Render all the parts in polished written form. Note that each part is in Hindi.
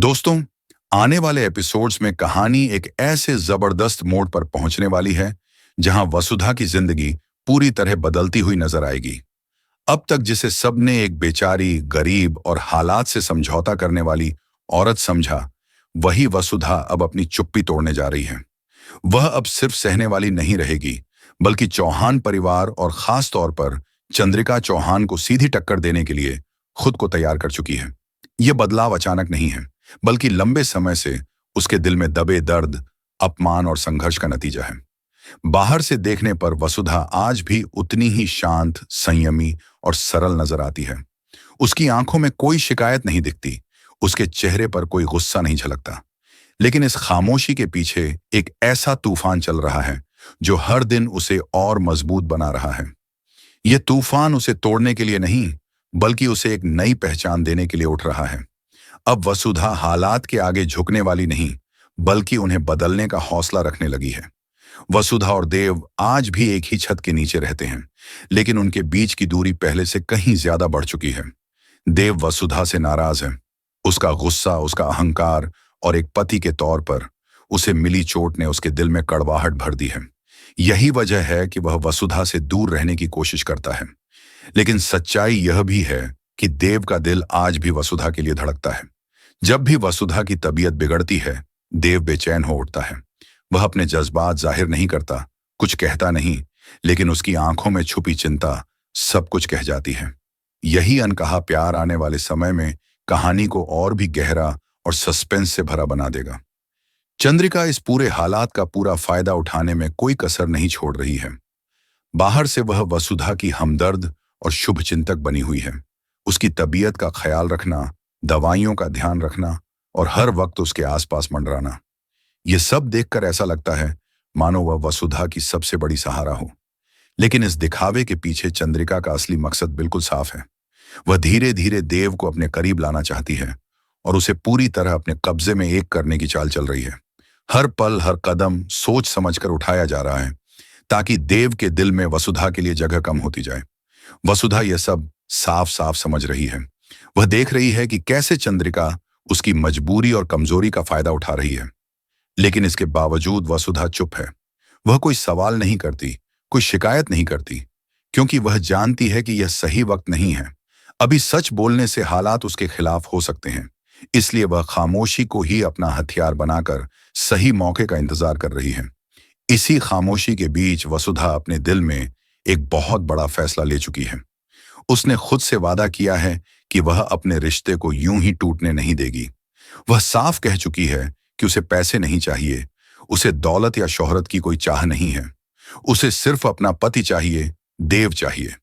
दोस्तों, आने वाले एपिसोड्स में कहानी एक ऐसे जबरदस्त मोड़ पर पहुंचने वाली है जहां वसुधा की जिंदगी पूरी तरह बदलती हुई नजर आएगी। अब तक जिसे सबने एक बेचारी, गरीब और हालात से समझौता करने वाली औरत समझा, वही वसुधा अब अपनी चुप्पी तोड़ने जा रही है। वह अब सिर्फ सहने वाली नहीं रहेगी, बल्कि चौहान परिवार और खास तौर पर चंद्रिका चौहान को सीधी टक्कर देने के लिए खुद को तैयार कर चुकी है। यह बदलाव अचानक नहीं है, बल्कि लंबे समय से उसके दिल में दबे दर्द, अपमान और संघर्ष का नतीजा है। बाहर से देखने पर वसुधा आज भी उतनी ही शांत, संयमी और सरल नजर आती है। उसकी आंखों में कोई शिकायत नहीं दिखती, उसके चेहरे पर कोई गुस्सा नहीं झलकता। लेकिन इस खामोशी के पीछे एक ऐसा तूफान चल रहा है जो हर दिन उसे और मजबूत बना रहा है। यह तूफान उसे तोड़ने के लिए नहीं, बल्कि उसे एक नई पहचान देने के लिए उठ रहा है। अब वसुधा हालात के आगे झुकने वाली नहीं, बल्कि उन्हें बदलने का हौसला रखने लगी है। वसुधा और देव आज भी एक ही छत के नीचे रहते हैं, लेकिन उनके बीच की दूरी पहले से कहीं ज्यादा बढ़ चुकी है। देव वसुधा से नाराज है। उसका गुस्सा, उसका अहंकार और एक पति के तौर पर उसे मिली चोट ने उसके दिल में कड़वाहट भर दी है। यही वजह है कि वह वसुधा से दूर रहने की कोशिश करता है। लेकिन सच्चाई यह भी है कि देव का दिल आज भी वसुधा के लिए धड़कता है। जब भी वसुधा की तबीयत बिगड़ती है, देव बेचैन हो उठता है। वह अपने जज्बात जाहिर नहीं करता, कुछ कहता नहीं, लेकिन उसकी आंखों में छुपी चिंता सब कुछ कह जाती है। यही अनकहा प्यार आने वाले समय में कहानी को और भी गहरा और सस्पेंस से भरा बना देगा। चंद्रिका इस पूरे हालात का पूरा फायदा उठाने में कोई कसर नहीं छोड़ रही है। बाहर से वह वसुधा की हमदर्द और शुभचिंतक बनी हुई है। उसकी तबीयत का ख्याल रखना, दवाइयों का ध्यान रखना और हर वक्त उसके आसपास मंडराना, यह सब देखकर ऐसा लगता है मानो वह वसुधा की सबसे बड़ी सहारा हो। लेकिन इस दिखावे के पीछे चंद्रिका का असली मकसद बिल्कुल साफ है। वह धीरे धीरे देव को अपने करीब लाना चाहती है और उसे पूरी तरह अपने कब्जे में एक करने की चाल चल रही है। हर पल, हर कदम सोच समझकर उठाया जा रहा है, ताकि देव के दिल में वसुधा के लिए जगह कम होती जाए। वसुधा यह सब साफ साफ समझ रही है। वह देख रही है कि कैसे चंद्रिका उसकी मजबूरी और कमजोरी का फायदा उठा रही है। लेकिन इसके बावजूद वसुधा चुप है। वह कोई सवाल नहीं करती, कोई शिकायत नहीं करती, क्योंकि वह जानती है कि यह सही वक्त नहीं है। अभी सच बोलने से हालात उसके खिलाफ हो सकते हैं। इसलिए वह खामोशी को ही अपना हथियार बनाकर सही मौके का इंतजार कर रही है। इसी खामोशी के बीच वसुधा अपने दिल में एक बहुत बड़ा फैसला ले चुकी है। उसने खुद से वादा किया है कि वह अपने रिश्ते को यूं ही टूटने नहीं देगी। वह साफ कह चुकी है कि उसे पैसे नहीं चाहिए, उसे दौलत या शोहरत की कोई चाह नहीं है। उसे सिर्फ अपना पति चाहिए, देव चाहिए।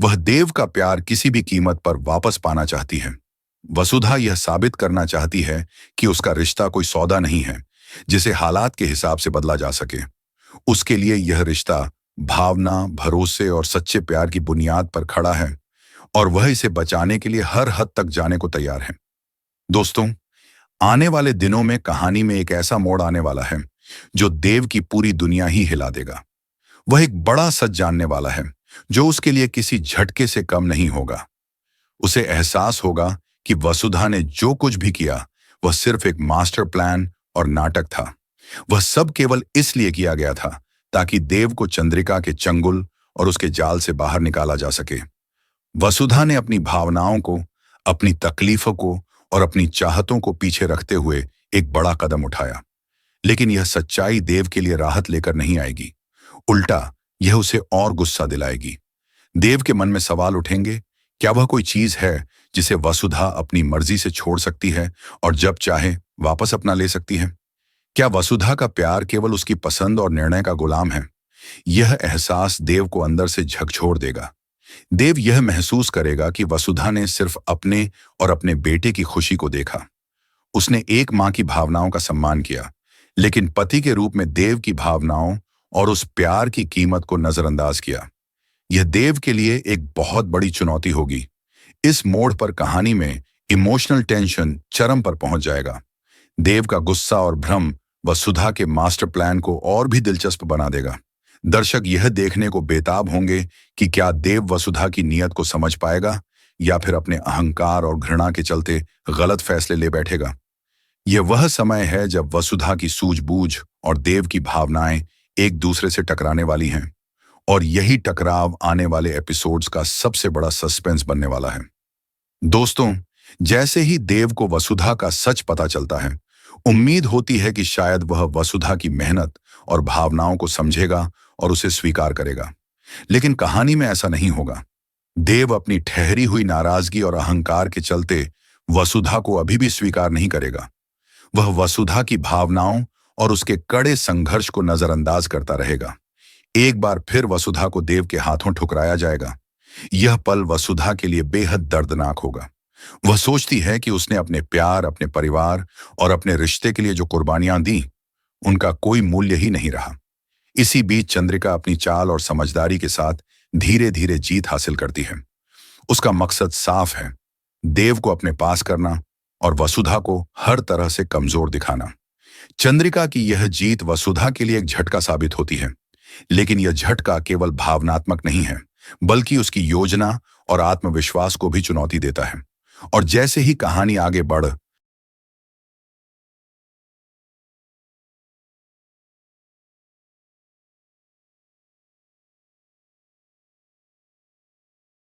वह देव का प्यार किसी भी कीमत पर वापस पाना चाहती है। वसुधा यह साबित करना चाहती है कि उसका रिश्ता कोई सौदा नहीं है जिसे हालात के हिसाब से बदला जा सके। उसके लिए यह रिश्ता भावना, भरोसे और सच्चे प्यार की बुनियाद पर खड़ा है, और वह इसे बचाने के लिए हर हद तक जाने को तैयार है। दोस्तों, आने वाले दिनों में कहानी में एक ऐसा मोड़ आने वाला है जो देव की पूरी दुनिया ही हिला देगा। वह एक बड़ा सच जानने वाला है जो उसके लिए किसी झटके से कम नहीं होगा। उसे एहसास होगा कि वसुधा ने जो कुछ भी किया वह सिर्फ एक मास्टर प्लान और नाटक था। वह सब केवल इसलिए किया गया था ताकि देव को चंद्रिका के चंगुल और उसके जाल से बाहर निकाला जा सके। वसुधा ने अपनी भावनाओं को, अपनी तकलीफों को और अपनी चाहतों को पीछे रखते हुए एक बड़ा कदम उठाया। लेकिन यह सच्चाई देव के लिए राहत लेकर नहीं आएगी। उल्टा यह उसे और गुस्सा दिलाएगी। देव के मन में सवाल उठेंगे, क्या वह कोई चीज है जिसे वसुधा अपनी मर्जी से छोड़ सकती है और जब चाहे वापस अपना ले सकती है? क्या वसुधा का प्यार केवल उसकी पसंद और निर्णय का गुलाम है? यह एहसास देव को अंदर से झकझोर देगा। देव यह महसूस करेगा कि वसुधा ने सिर्फ अपने और अपने बेटे की खुशी को देखा। उसने एक मां की भावनाओं का सम्मान किया, लेकिन पति के रूप में देव की भावनाओं और उस प्यार की कीमत को नजरअंदाज किया। यह देव के लिए एक बहुत बड़ी चुनौती होगी। इस मोड़ पर कहानी में इमोशनल टेंशन चरम पर पहुंच जाएगा। देव का गुस्सा और भ्रम वसुधा के मास्टर प्लान को और भी दिलचस्प बना देगा। दर्शक यह देखने को बेताब होंगे कि क्या देव वसुधा की नीयत को समझ पाएगा या फिर अपने अहंकार और घृणा के चलते गलत फैसले ले बैठेगा। यह वह समय है जब वसुधा की सूझबूझ और देव की भावनाएं एक दूसरे से टकराने वाली हैं, और यही टकराव आने वाले एपिसोड्स का सबसे बड़ा सस्पेंस बनने वाला है। दोस्तों, जैसे ही देव को वसुधा का सच पता चलता है, उम्मीद होती है कि शायद वह वसुधा की मेहनत और भावनाओं को समझेगा और उसे स्वीकार करेगा। लेकिन कहानी में ऐसा नहीं होगा। देव अपनी ठहरी हुई नाराजगी और अहंकार के चलते वसुधा को अभी भी स्वीकार नहीं करेगा। वह वसुधा की भावनाओं और उसके कड़े संघर्ष को नजरअंदाज करता रहेगा। एक बार फिर वसुधा को देव के हाथों ठुकराया जाएगा। यह पल वसुधा के लिए बेहद दर्दनाक होगा। वह सोचती है कि उसने अपने प्यार, अपने परिवार और अपने रिश्ते के लिए जो कुर्बानियां दी, उनका कोई मूल्य ही नहीं रहा। इसी बीच चंद्रिका अपनी चाल और समझदारी के साथ धीरे धीरे जीत हासिल करती है। उसका मकसद साफ है, देव को अपने पास करना और वसुधा को हर तरह से कमजोर दिखाना। चंद्रिका की यह जीत वसुधा के लिए एक झटका साबित होती है, लेकिन यह झटका केवल भावनात्मक नहीं है, बल्कि उसकी योजना और आत्मविश्वास को भी चुनौती देता है। और जैसे ही कहानी आगे बढ़